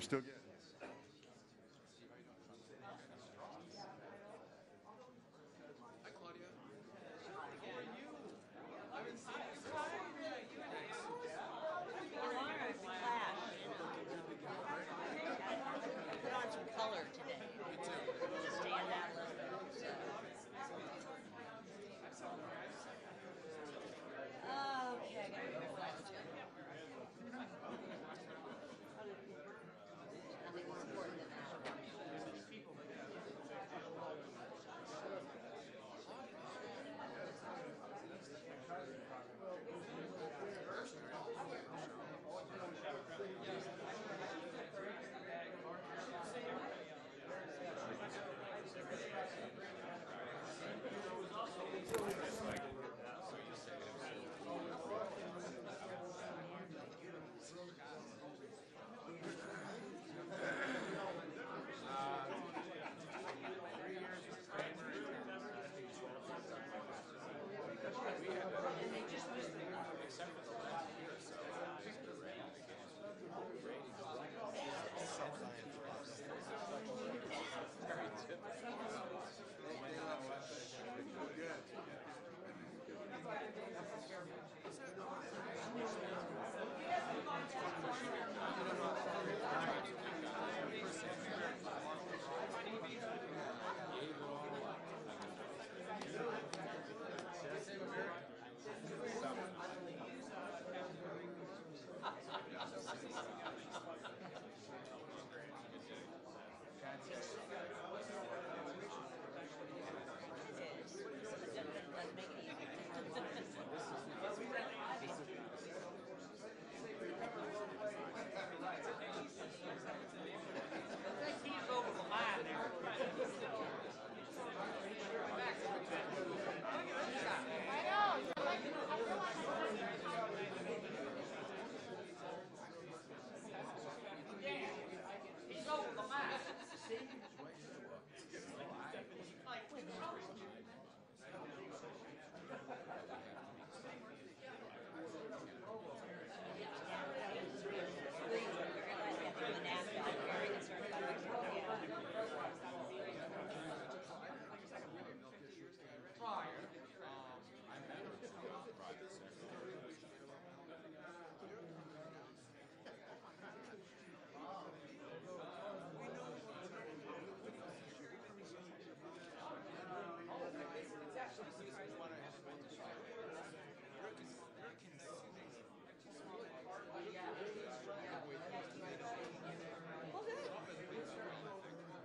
still getting. Hi, Claudia. How are you? I haven't seen you since. Put on some color today. Me too. To stand out a little bit. Okay, I gotta go last year. Nothing more important than that.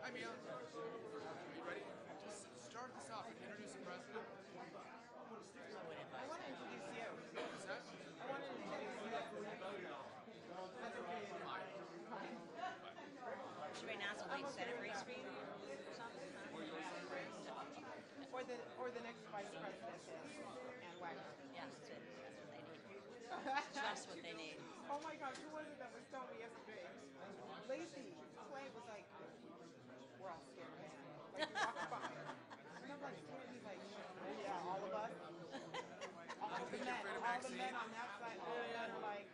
Hi, Mia. Are you ready? Just start this off and introduce the president. I want to introduce you. What's that? I want to introduce you. That's okay. Should we announce a late Senate race for you or something? Or the next vice president is Ann Wagner. Yes, that's it. That's what they need. Just what they need. Oh my gosh, who was it that was telling me yesterday? Lacey Clay was like, we're all scared of him. Like, you're walking by. And I'm like, scared. He's like, yeah, all of us. All the men on that side, all the men are like,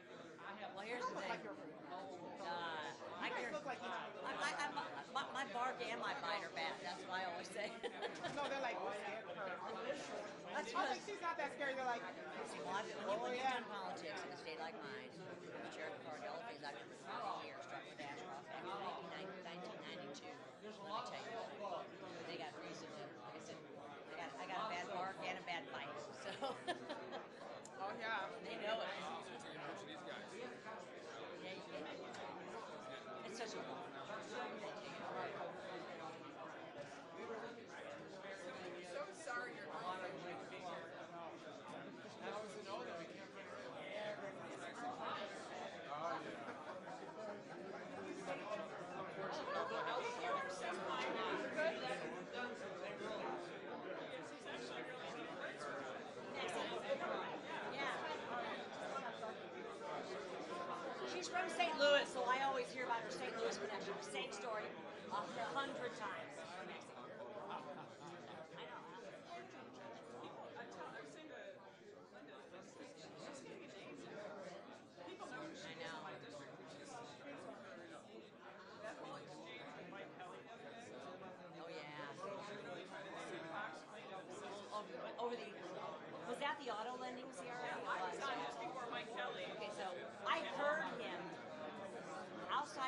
Well, here's the thing. like you're I you guys can, look like my bark and my bite are bad. That's what I always say. no, they're like, we're scared of her. That's I was like, she's not that scary. They're like, when you've done politics in a state like mine, chair of the party, all the things I've done for 40 years, starting with Ashcroft back in 1992. Let me tell you, they got reason to, like I said, I got a bad bark and a bad bite. So, oh yeah. they know it. These guys. It's such a So sorry you're not. How does it know that we can't put her in? Oh, She's from St. Louis, so I always hear about her St. Louis connection. Same story 100 times. I know.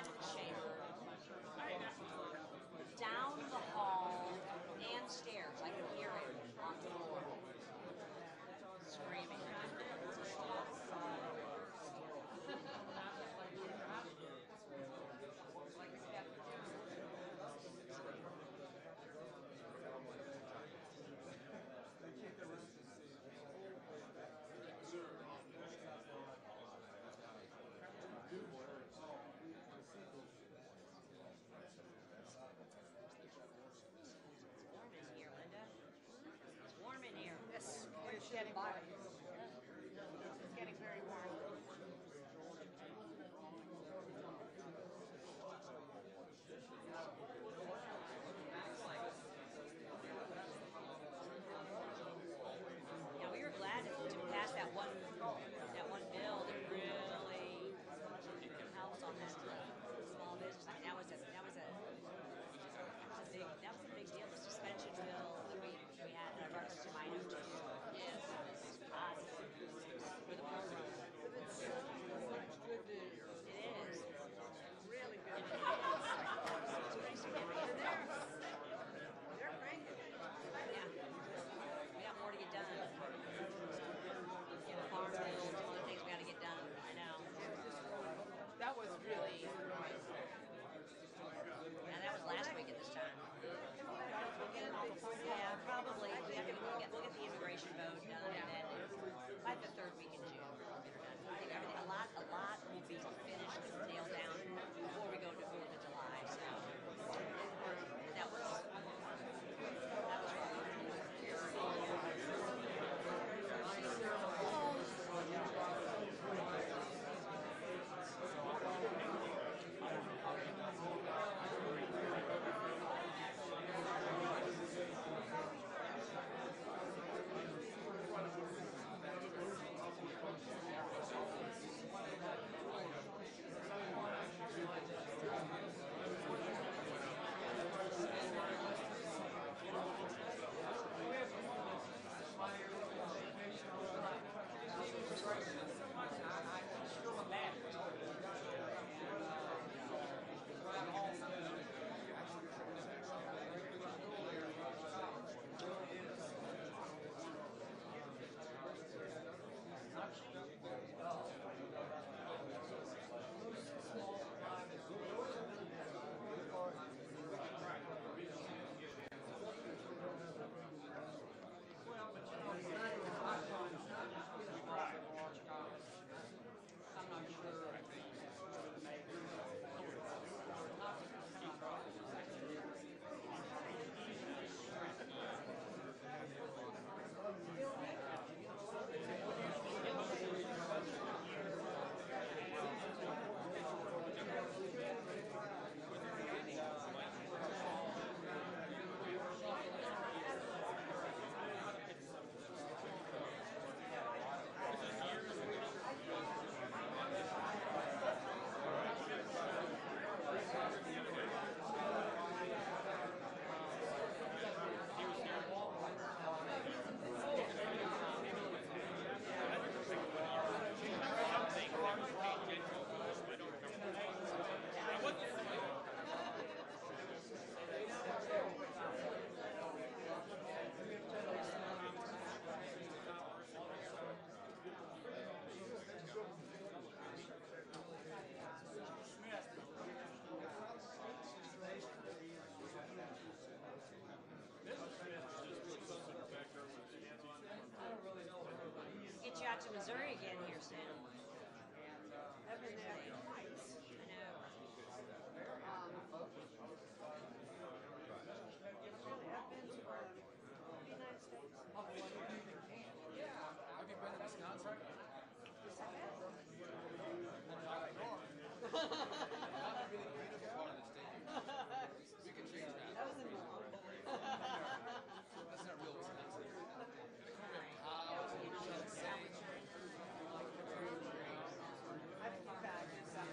plastic shaver down the hall and stairs. I could hear him on the floor screaming. Warm in here, Linda. It's warm in here. Yes, it's getting warm. It's getting very warm. Yeah, we were glad to pass that one bill that really helps on that small business. I mean, that was a big deal. The suspension bill that we had in our Barks to Mino too. Yes, it's positive for the program. It is really good. It's pretty significant. They're cranking. Yeah, we got more to get done. Yeah, the farm bill, some other things we got to get done. I know. That was really And that was last week at this time. Yeah, probably. We'll get the immigration vote done, and then by the third week in June, we'll get her done. I think everything, a lot will be finished and nailed down before we go to 4th of July. So that was fun. Get you out to Missouri again here soon. I've been there twice. I know. I've been to the United States. Have you been to Wisconsin? Yes, I have. Not a really beautiful part of the state. We can change that. That was in Milwaukee. That's not real Wisconsin. Cows, I've been back.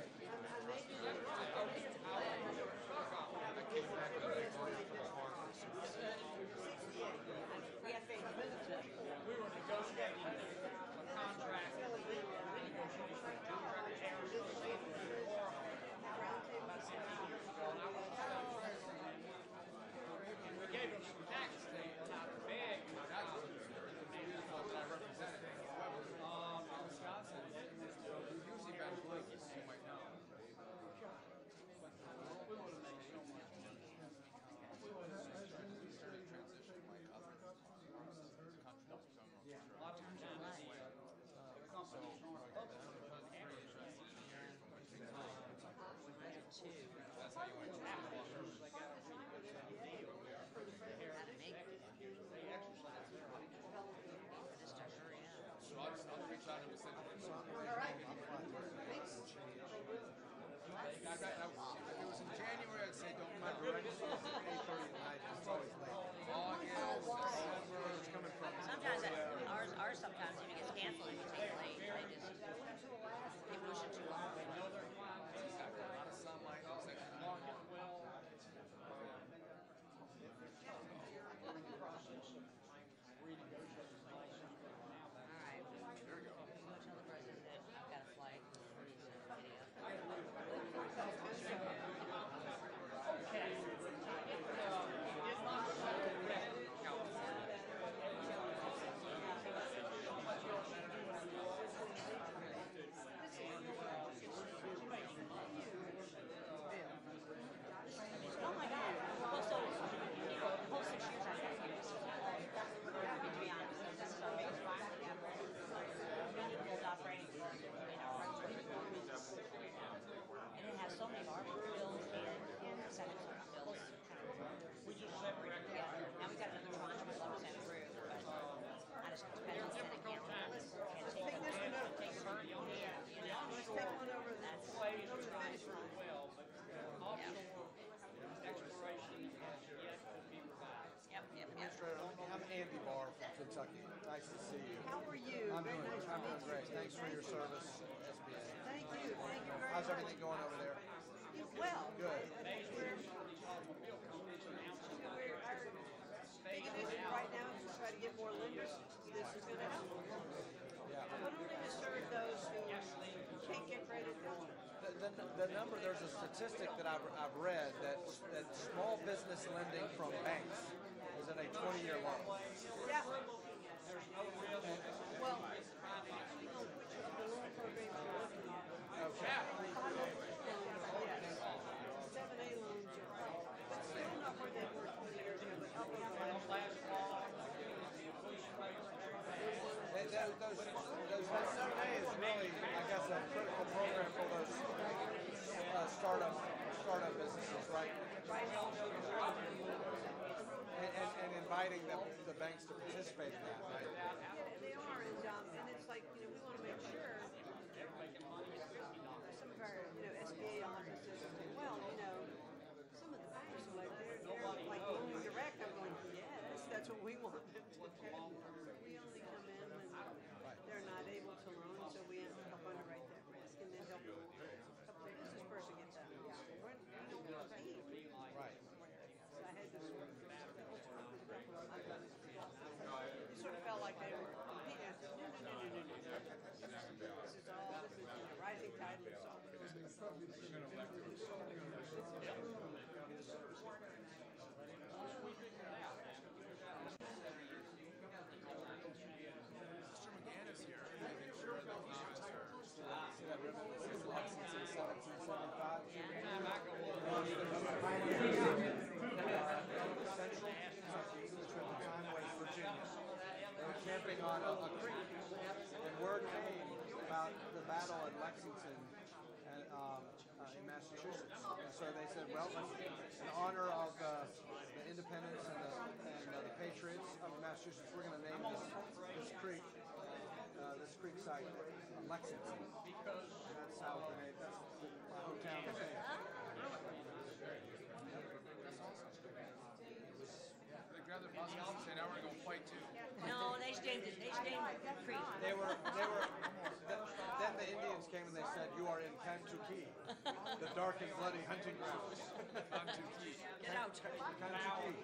shot him to send him. So I'm waiting on my flight. If it was in January, I'd say don't My come. direct is 8:30 at night. It's always late. August, December, It's coming from. Sometimes ours sometimes even gets canceled if you take it late. They just they push it too long. It's got a lot of sunlight. It's like, All right. there we go. Go tell the president that I've got a flight. Video. Oh my God. Well, so, you know, the whole 6 years I've been here, this is all, to be honest, this is our biggest one ever. Meaningful operating in our country. And it has so many of our bills and Senate bills. We just separated together. Now we've got another tranche we'd love to send through, but I just depend on the Senate can't take the burn, you know. Let's take one over the That's, finish line. yep. Administrator, I'm Andy Barr from Kentucky. Nice to see you. How are you? I'm Very doing, nice to I'm meet doing you. great. Thanks for your service, SBA. Thank you. Thank you very How's much. everything going over there? Well, Good. We're, our big initiative right now is to try to get more lenders. This is going to help. Yeah. Not only to serve those who can't get credit, The number, there's a statistic that I've read that small business lending from banks is at a 20-year low. yeah. Well, actually, no, which is the loan program you're looking at. Okay. Yes. 7A loans are, but still not where they were 20 years ago, but up in the last Those 7A is really, I guess, a critical program for those startup businesses, right? And inviting the banks to participate in that, right? Yeah, they are, and it's like, we want to make sure some of our, SBA offices say, well, some of the banks are like, they're like loaning direct. I'm going, yes, that's what we want them to do. We only come in when they're not able to loan, so we help underwrite that risk and then help the business person get that. We don't compete. Right. So I had this sort of it sort of felt like they were competing. I said, no. This is a rising tide lifts all boats. Mr. McGann is here. Making sure that he is here. See that ribbon that says Lexington 1775? Central Kentucky, which at the time was Virginia. They were camping on a creek, and word came about the battle at Lexington in Massachusetts. And so they said, well, in honor of the independence and the patriots of Massachusetts, we're going to name this creek site Lexington. And that's how the name, that's my hometown was named. They grabbed their muskets and said, now we're going to fight too. No, they stayed the creek. Then the Indians came and they said, you are in Kankakee, the dark and bloody hunting grounds. Get out. Kankakee,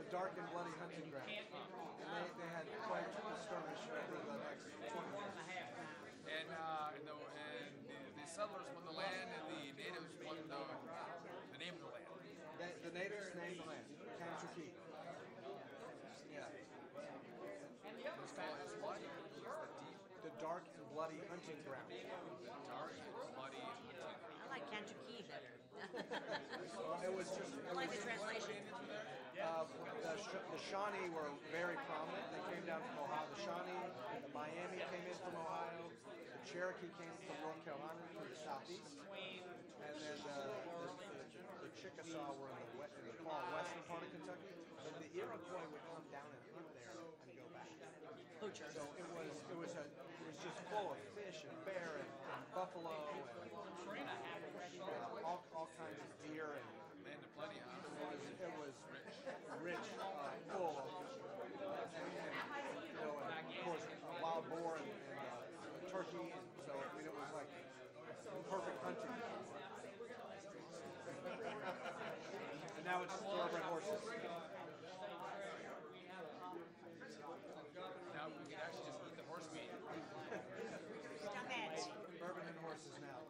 the dark and bloody hunting grounds. And they had quite a skirmish over the next 20 years. And the settlers won the land, and the natives won the name of the land. The natives named the land, Kankakee. Yeah. It's called is what? The dark and bloody hunting ground. Dark and bloody hunting. I like Kankakee better. It was just. I like the translation. The Shawnee were very prominent. They came down from Ohio. The Shawnee, the Miami came in from Ohio. The Cherokee came from North Carolina to the southeast. And then the Chickasaw were in the far western part of Kentucky. But the Iroquois would come down and hunt there and go back. Poachers. So it was just full full of fish and bear and buffalo and all kinds of deer and Land of plenty, huh? it was rich, full, and of course wild boar and turkey, and so I mean it was like perfect hunting. And now it's thoroughbred horses. Now we could actually just eat the horse meat. Stop it. Bourbon and horses now.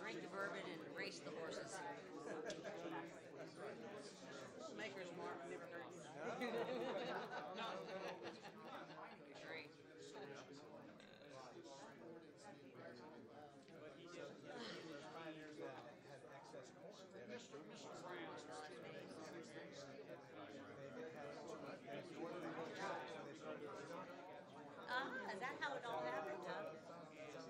Drink the bourbon and race the horses. Maker's Mark, never heard of that. Great. Pioneers that had excess corn. They had extra wheat. They had it too much. They more than they would have, so they started to design. Is that how it all happened, huh? Because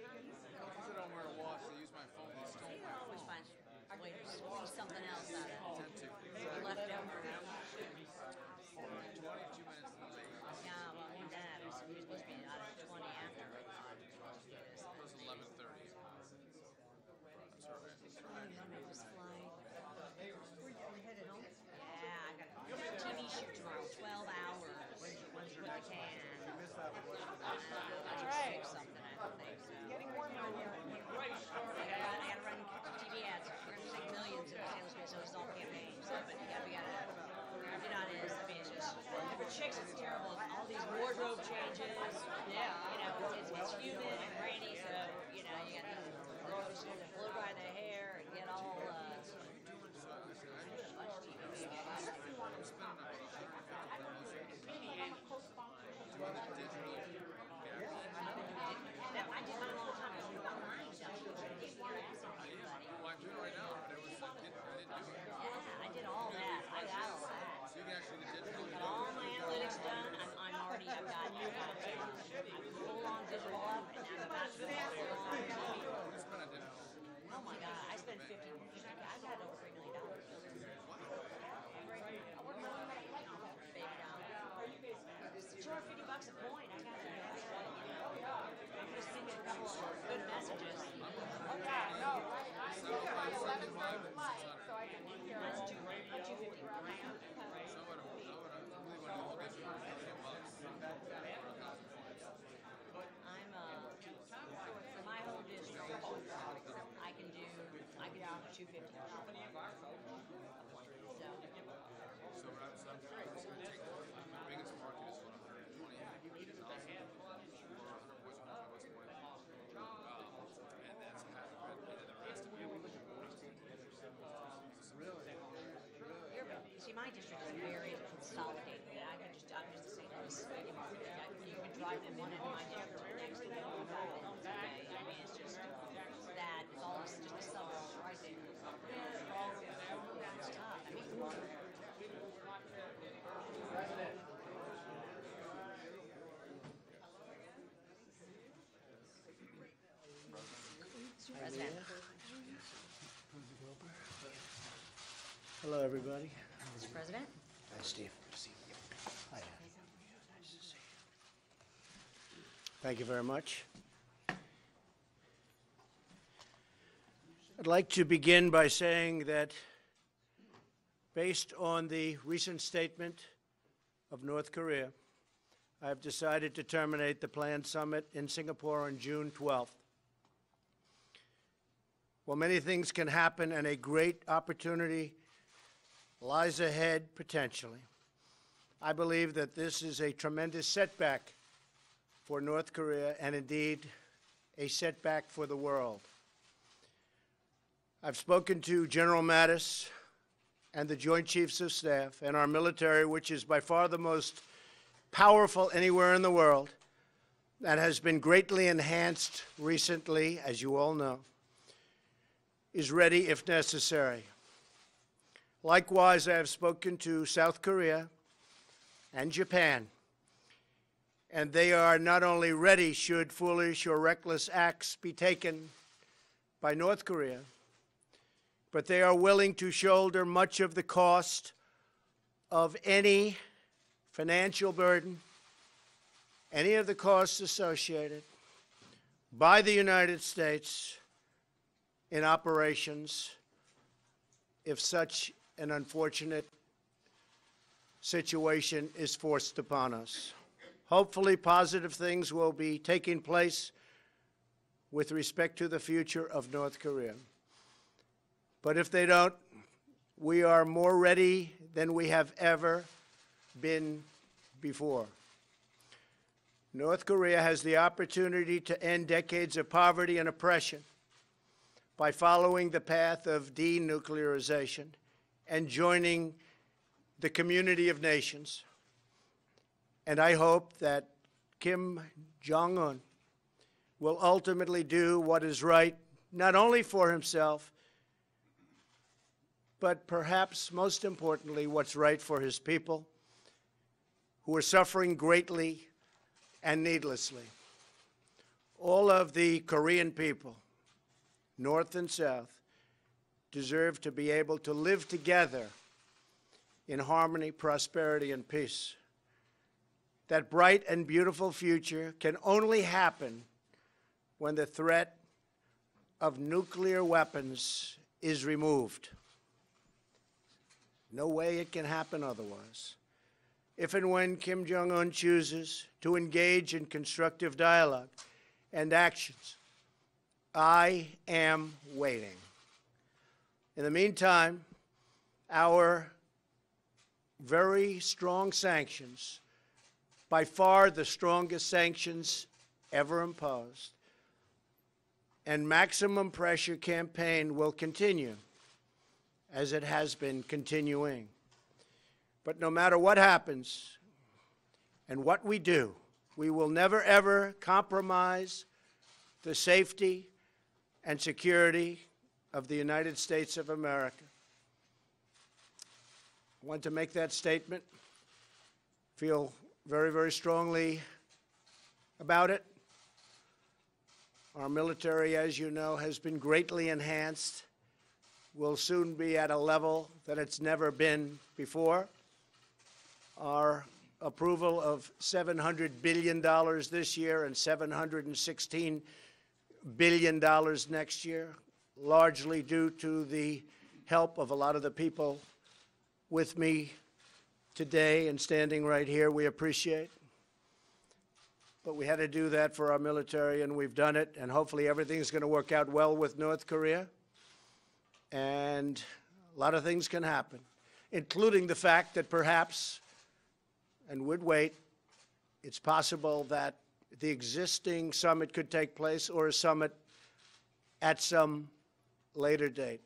I don't wear a watch, they use my phone. They stole You my always phone. find a way to squeeze something else out of Tend to. it. Left over. 22 minutes late. Yeah, well, we did that. We're supposed to be out at 20 after. It was 11:30. That's all right. That's all right. It was flying. Are you headed home? Yeah, I got a TV shoot tomorrow, 12 hours. With the can. You missed that one. I just fixed something, I think. So. Getting warmer in here. I gotta run TV ads. We're gonna take millions in sales space, so it's all campaign. So, but we gotta, you know, I mean, it's just, for chicks, it's terrible. All these wardrobe changes. Yeah. You know, it's humid and rainy, so, you know, you got these girls who blow dry their hair and get all, much TV. I'm spending about $150 I did mine all the time. I was online, so get your ass on everybody. Well, I'm doing it right now, but I didn't do it. Yeah, I did all that. I got all that. So you can actually do digital. Got all my analytics done. I'm already, I've got full on digital up, and I'm about to go full on TV. What do you spend on digital? Oh my God, I spent I got over $3 million. Baby doll. $250 a point. I got it. I'm just send you a couple of good messages. Okay. No, I still got 11:30 flight, so I can be here. That's 250. So what I really want to do is digital $1 million. I'm for my whole district, I can do 250. So So what I'm saying is going to take the biggest market is 120,000 for 100 boys and 100 boys and and that's half of it, and then the rest of it. see, my district is very consolidated. I'm just the same as the market. You can drive them one into my district to the next one. Okay, I mean it's just that it's all just the suburbs right there. It's tough. I mean. President. Hello, everybody. Mr. President. Hi, Steve. Good to see you. Hi. Nice to see you. Thank you very much. I'd like to begin by saying that based on the recent statement of North Korea, I have decided to terminate the planned summit in Singapore on June 12th. While many things can happen and a great opportunity lies ahead potentially, I believe that this is a tremendous setback for North Korea and indeed a setback for the world. I've spoken to General Mattis and the Joint Chiefs of Staff and our military, which is by far the most powerful anywhere in the world, that has been greatly enhanced recently, as you all know, is ready if necessary. Likewise, I have spoken to South Korea and Japan, and they are not only ready should foolish or reckless acts be taken by North Korea, but they are willing to shoulder much of the cost of any financial burden any of the costs associated by the United States in operations if such an unfortunate situation is forced upon us. Hopefully, positive things will be taking place with respect to the future of North Korea. But if they don't, we are more ready than we have ever been before. North Korea has the opportunity to end decades of poverty and oppression by following the path of denuclearization and joining the community of nations. And I hope that Kim Jong-un will ultimately do what is right, not only for himself, but perhaps most importantly, what's right for his people, who are suffering greatly and needlessly. All of the Korean people, North and South, deserve to be able to live together in harmony, prosperity, and peace. That bright and beautiful future can only happen when the threat of nuclear weapons is removed. No way it can happen otherwise. If and when Kim Jong-un chooses to engage in constructive dialogue and actions, I am waiting. In the meantime, our very strong sanctions, by far the strongest sanctions ever imposed, and maximum pressure campaign will continue as it has been continuing. But no matter what happens and what we do, we will never, ever compromise the safety and security of the United States of America. I want to make that statement, feel very, very strongly about it. Our military, as you know, has been greatly enhanced. Will soon be at a level that it's never been before. Our approval of $700 billion this year and $716 billion next year, largely due to the help of a lot of the people with me today and standing right here, we appreciate. But we had to do that for our military, and we've done it, and hopefully everything's going to work out well with North Korea. And a lot of things can happen, including the fact that perhaps, and would wait, it's possible that the existing summit could take place or a summit at some later date.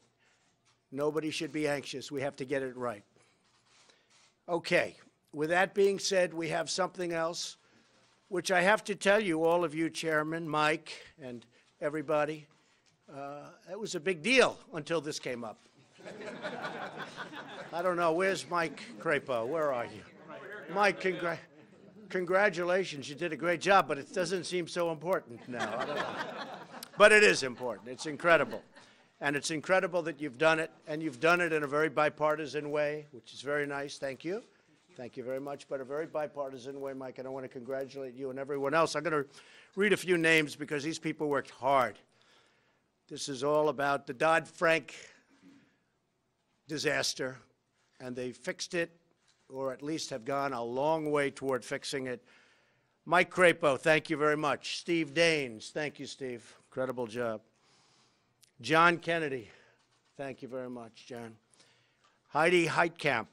Nobody should be anxious. We have to get it right. Okay, with that being said, we have something else, which I have to tell you, all of you, Chairman, Mike, and everybody, it was a big deal until this came up. I don't know, where's Mike Crapo? Where are you? Mike, congratulations, you did a great job, but it doesn't seem so important now. I don't know. But it is important. It's incredible. And it's incredible that you've done it, and you've done it in a very bipartisan way, which is very nice. Thank you. Thank you very much, but a very bipartisan way, Mike, and I want to congratulate you and everyone else. I'm going to read a few names because these people worked hard. This is all about the Dodd-Frank disaster, and they fixed it, or at least have gone a long way toward fixing it. Mike Crapo, thank you very much. Steve Daines, thank you, Steve. Incredible job. John Kennedy, thank you very much, John. Heidi Heitkamp.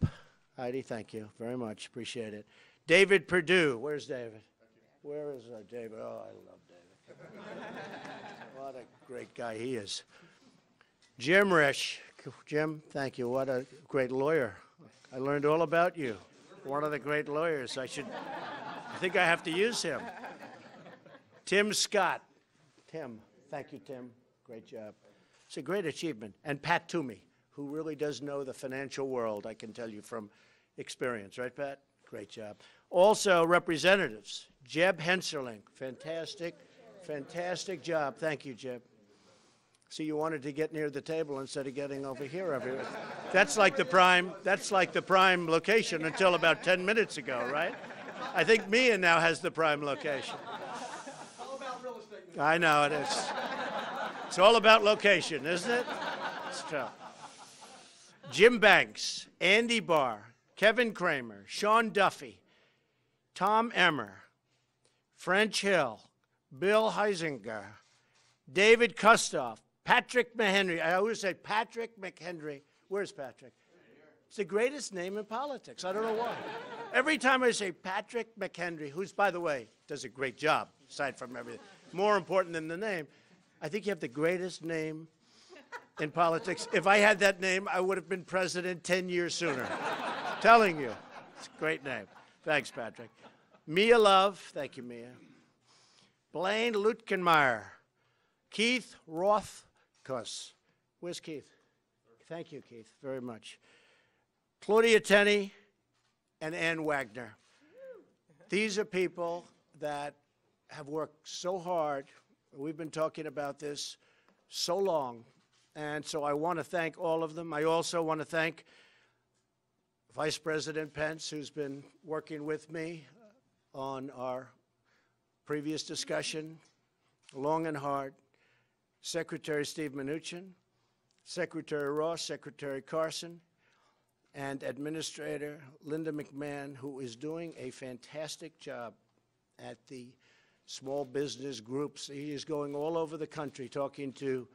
Heidi, thank you very much. Appreciate it. David Perdue. Where's David? Where is David? Oh, I love David. What a great guy he is. Jim Risch. Jim, thank you. What a great lawyer. I learned all about you. One of the great lawyers. I think I have to use him. Tim Scott. Tim. Thank you, Tim. Great job. It's a great achievement. And Pat Toomey, who really does know the financial world, I can tell you from experience. Right, Pat? Great job. Also, representatives. Jeb Hensarling. Fantastic, fantastic job. Thank you, Jeb. See, you wanted to get near the table instead of getting over here. That's like the prime location until about 10 minutes ago, right? I think Mia now has the prime location. All about real estate. I know it is. It's all about location, isn't it? It's true. Jim Banks, Andy Barr, Kevin Kramer, Sean Duffy, Tom Emmer, French Hill, Bill Heisinger, David Kustoff, Patrick McHenry. I always say Patrick McHenry. Where's Patrick? It's the greatest name in politics. I don't know why. Every time I say Patrick McHenry, who's, by the way, does a great job, aside from everything, more important than the name, I think you have the greatest name in politics. If I had that name, I would have been president 10 years sooner. Telling you. It's a great name. Thanks, Patrick. Mia Love. Thank you, Mia. Blaine Lutkenmeyer. Keith Rothkus. Where's Keith? Thank you, Keith, very much. Claudia Tenney and Ann Wagner. These are people that have worked so hard. We've been talking about this so long, and so I want to thank all of them. I also want to thank Vice President Pence, who's been working with me on our previous discussion, long and hard, Secretary Steve Mnuchin, Secretary Ross, Secretary Carson, and Administrator Linda McMahon, who is doing a fantastic job at the small business groups. He is going all over the country talking to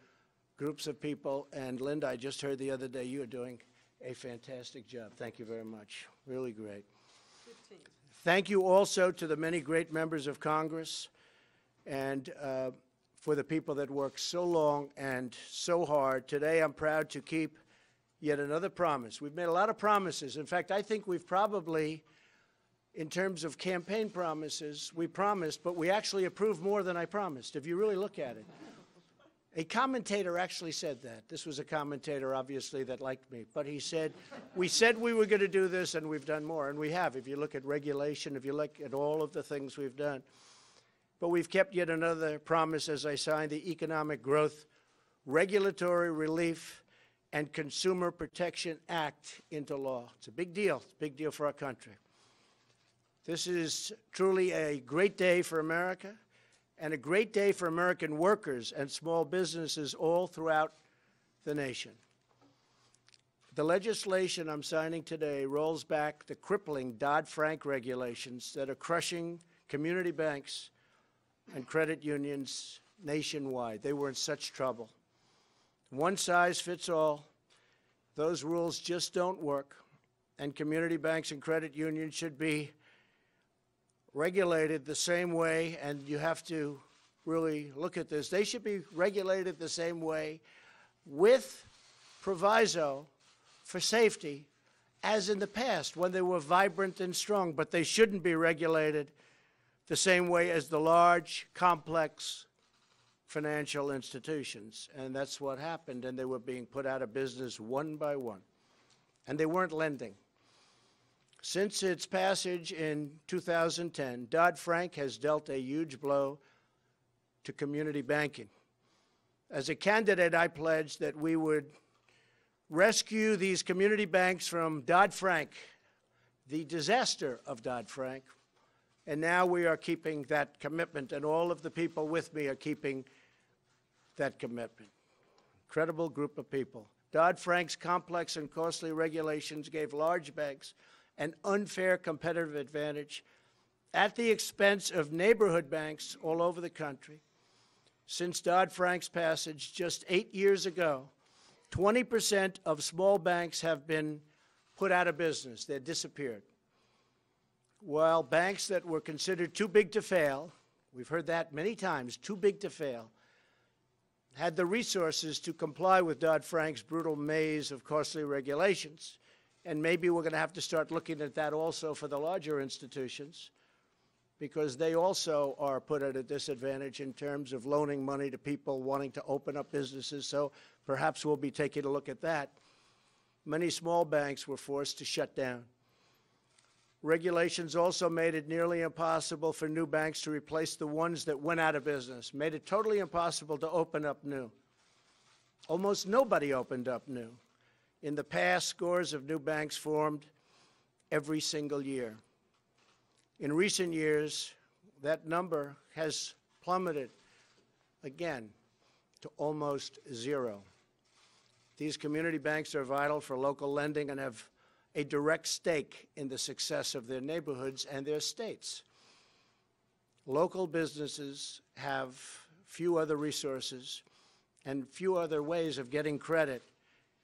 groups of people. And Linda, I just heard the other day you are doing a fantastic job. Thank you very much. Really great. Thank you also to the many great members of Congress and for the people that work so long and so hard. Today I'm proud to keep yet another promise. We've made a lot of promises. In fact, I think we've probably, in terms of campaign promises, we promised, but we actually approved more than I promised, if you really look at it. A commentator actually said that. This was a commentator, obviously, that liked me. But he said, we said we were going to do this, and we've done more. And we have, if you look at regulation, if you look at all of the things we've done. But we've kept yet another promise as I signed the Economic Growth, Regulatory Relief, and Consumer Protection Act into law. It's a big deal. It's a big deal for our country. This is truly a great day for America and a great day for American workers and small businesses all throughout the nation. The legislation I'm signing today rolls back the crippling Dodd-Frank regulations that are crushing community banks and credit unions nationwide. They were in such trouble. One size fits all. Those rules just don't work, and community banks and credit unions should be regulated the same way, and you have to really look at this. They should be regulated the same way with proviso for safety as in the past when they were vibrant and strong, but they shouldn't be regulated the same way as the large, complex financial institutions. And that's what happened, and they were being put out of business one by one. And they weren't lending. Since its passage in 2010, Dodd-Frank has dealt a huge blow to community banking. As a candidate, I pledged that we would rescue these community banks from Dodd-Frank, the disaster of Dodd-Frank, and now we are keeping that commitment, and all of the people with me are keeping that commitment. Incredible group of people. Dodd-Frank's complex and costly regulations gave large banks an unfair competitive advantage at the expense of neighborhood banks all over the country. Since Dodd-Frank's passage just 8 years ago, 20% of small banks have been put out of business. They've disappeared. While banks that were considered too big to fail, we've heard that many times, too big to fail, had the resources to comply with Dodd-Frank's brutal maze of costly regulations. And maybe we're going to have to start looking at that also for the larger institutions, because they also are put at a disadvantage in terms of loaning money to people wanting to open up businesses. So perhaps we'll be taking a look at that. Many small banks were forced to shut down. Regulations also made it nearly impossible for new banks to replace the ones that went out of business, made it totally impossible to open up new. Almost nobody opened up new. In the past, scores of new banks formed every single year. In recent years, that number has plummeted again to almost zero. These community banks are vital for local lending and have a direct stake in the success of their neighborhoods and their states. Local businesses have few other resources and few other ways of getting credit.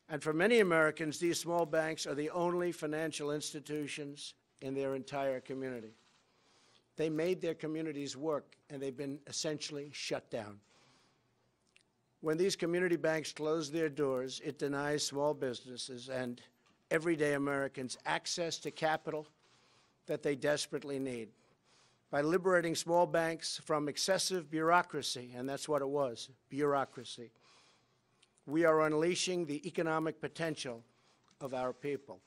And for many Americans, these small banks are the only financial institutions in their entire community. They made their communities work, and they've been essentially shut down. When these community banks close their doors, it denies small businesses and everyday Americans access to capital that they desperately need. By liberating small banks from excessive bureaucracy, and that's what it was, bureaucracy, we are unleashing the economic potential of our people.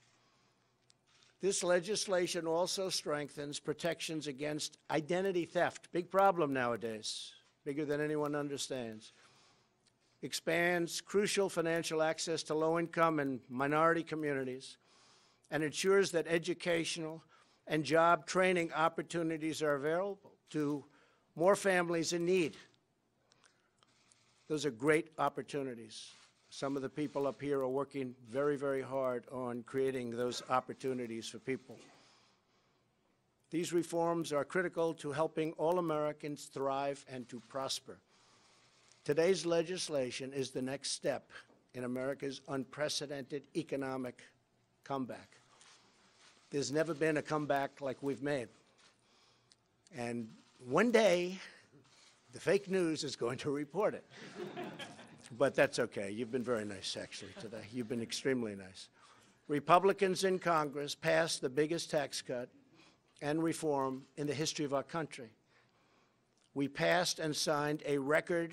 This legislation also strengthens protections against identity theft, big problem nowadays, bigger than anyone understands. Expands crucial financial access to low-income and minority communities, and ensures that educational and job training opportunities are available to more families in need. Those are great opportunities. Some of the people up here are working very, very hard on creating those opportunities for people. These reforms are critical to helping all Americans thrive and to prosper. Today's legislation is the next step in America's unprecedented economic comeback. There's never been a comeback like we've made. And one day, the fake news is going to report it. But that's okay. You've been very nice, actually, today. You've been extremely nice. Republicans in Congress passed the biggest tax cut and reform in the history of our country. We passed and signed a record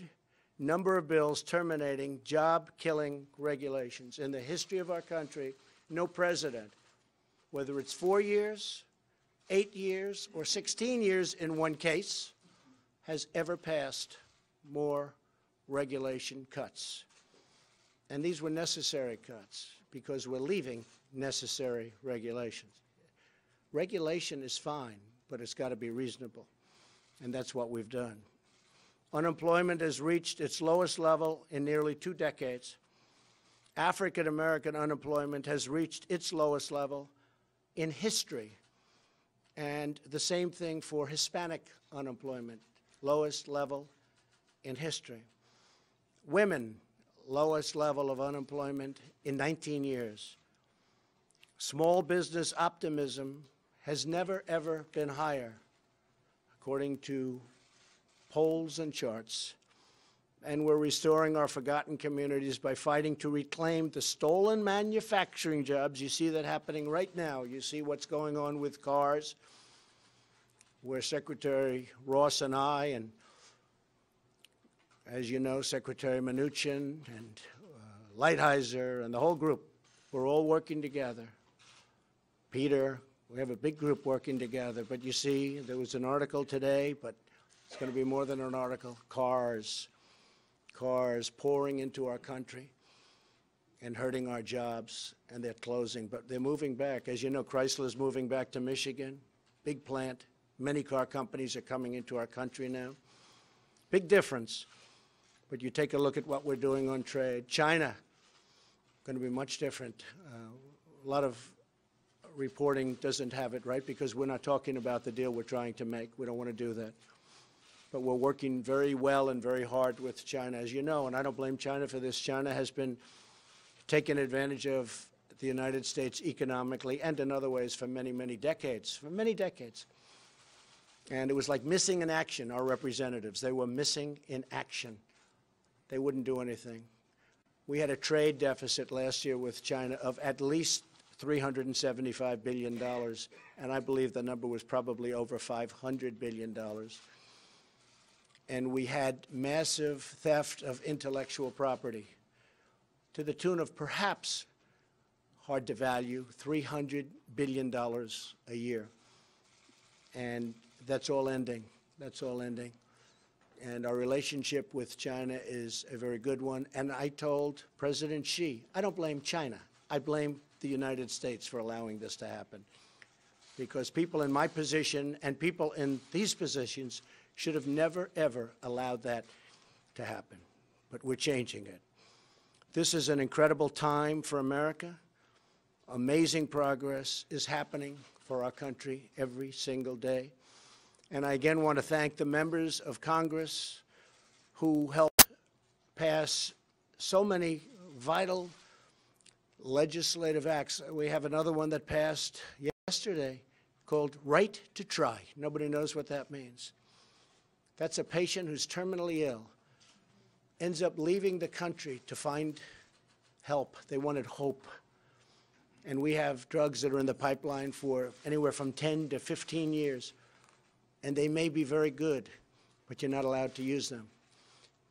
number of bills terminating job-killing regulations. In the history of our country, no president, whether it's 4 years, 8 years, or 16 years in one case, has ever passed more regulation cuts. And these were necessary cuts because we're leaving necessary regulations. Regulation is fine, but it's got to be reasonable. And that's what we've done. Unemployment has reached its lowest level in nearly 2 decades. African American unemployment has reached its lowest level in history. And the same thing for Hispanic unemployment, lowest level in history. Women, lowest level of unemployment in 19 years. Small business optimism has never, ever been higher, according to polls and charts. And we're restoring our forgotten communities by fighting to reclaim the stolen manufacturing jobs. You see that happening right now. You see what's going on with cars, where Secretary Ross and I, and as you know, Secretary Mnuchin and Lighthizer and the whole group, we're all working together. Peter, we have a big group working together. But you see, there was an article today, but it's going to be more than an article. Cars pouring into our country and hurting our jobs, and they're closing. But they're moving back. As you know, Chrysler's moving back to Michigan, big plant. Many car companies are coming into our country now. Big difference. But you take a look at what we're doing on trade. China, going to be much different. A lot of reporting doesn't have it right because we're not talking about the deal we're trying to make. We don't want to do that. But we're working very well and very hard with China, as you know, and I don't blame China for this. China has been taking advantage of the United States economically and in other ways for many, many decades, And it was like missing in action, our representatives. They were missing in action. They wouldn't do anything. We had a trade deficit last year with China of at least $375 billion, and I believe the number was probably over $500 billion. And we had massive theft of intellectual property to the tune of perhaps, hard to value, $300 billion a year. And that's all ending. That's all ending. And our relationship with China is a very good one. And I told President Xi, I don't blame China. I blame the United States for allowing this to happen. because people in my position and people in these positions should have never, ever allowed that to happen. But we're changing it. This is an incredible time for America. Amazing progress is happening for our country every single day. And I again want to thank the members of Congress who helped pass so many vital legislative acts. We have another one that passed yesterday called Right to Try. Nobody knows what that means. That's a patient who's terminally ill, ends up leaving the country to find help. They wanted hope. And we have drugs that are in the pipeline for anywhere from 10 to 15 years. And they may be very good, but you're not allowed to use them.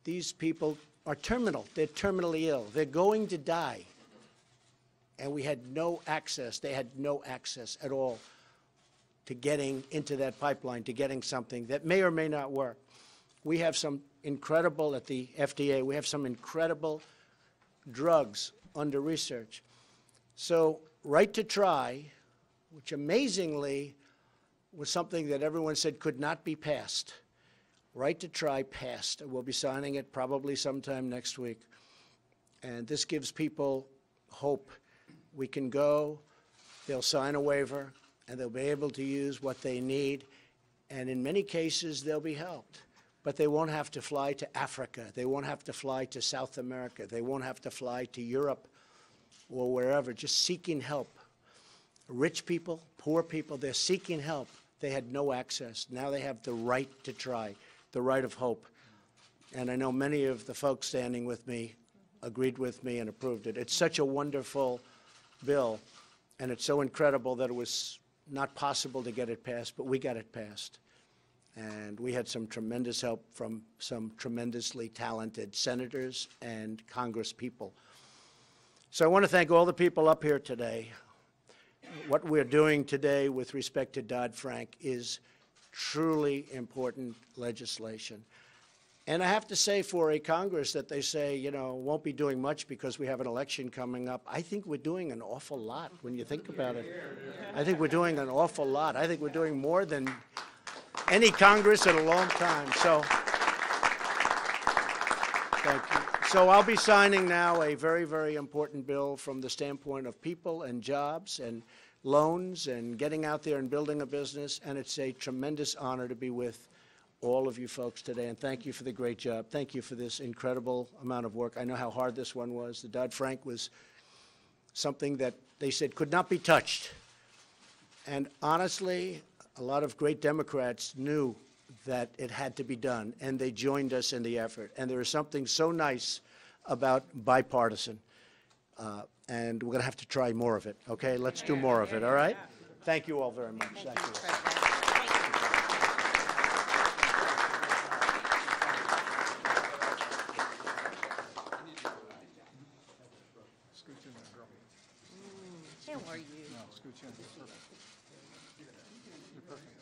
These people are terminal. They're terminally ill. They're going to die. And we had no access. They had no access at all to getting into that pipeline, to getting something that may or may not work. We have some incredible, at the FDA, we have some incredible drugs under research. So Right to Try, which amazingly was something that everyone said could not be passed. Right to Try passed. We'll be signing it probably sometime next week. And this gives people hope. We can go, they'll sign a waiver, and they'll be able to use what they need. And in many cases, they'll be helped. But they won't have to fly to Africa. They won't have to fly to South America. They won't have to fly to Europe or wherever, just seeking help. Rich people, poor people, they're seeking help. They had no access. Now they have the right to try, the right of hope. And I know many of the folks standing with me agreed with me and approved it. It's such a wonderful bill, and it's so incredible that it was not possible to get it passed, but we got it passed. And we had some tremendous help from some tremendously talented senators and Congress people. So I want to thank all the people up here today. What we're doing today with respect to Dodd-Frank is truly important legislation. And I have to say, for a Congress that they say, you know, won't be doing much because we have an election coming up, I think we're doing an awful lot when you think about it. I think we're doing an awful lot. I think we're doing more than any Congress in a long time. So, thank you. So I'll be signing now a very, very important bill from the standpoint of people and jobs and loans and getting out there and building a business. And it's a tremendous honor to be with all of you folks today. And thank you for the great job. Thank you for this incredible amount of work. I know how hard this one was. The Dodd-Frank was something that they said could not be touched. And honestly, a lot of great Democrats knew that it had to be done, and they joined us in the effort. And there is something so nice about bipartisan, and we're going to have to try more of it, okay? Let's do more of it, all right? Thank you all very much. Thank you. How are you? No, scooch in. You're perfect.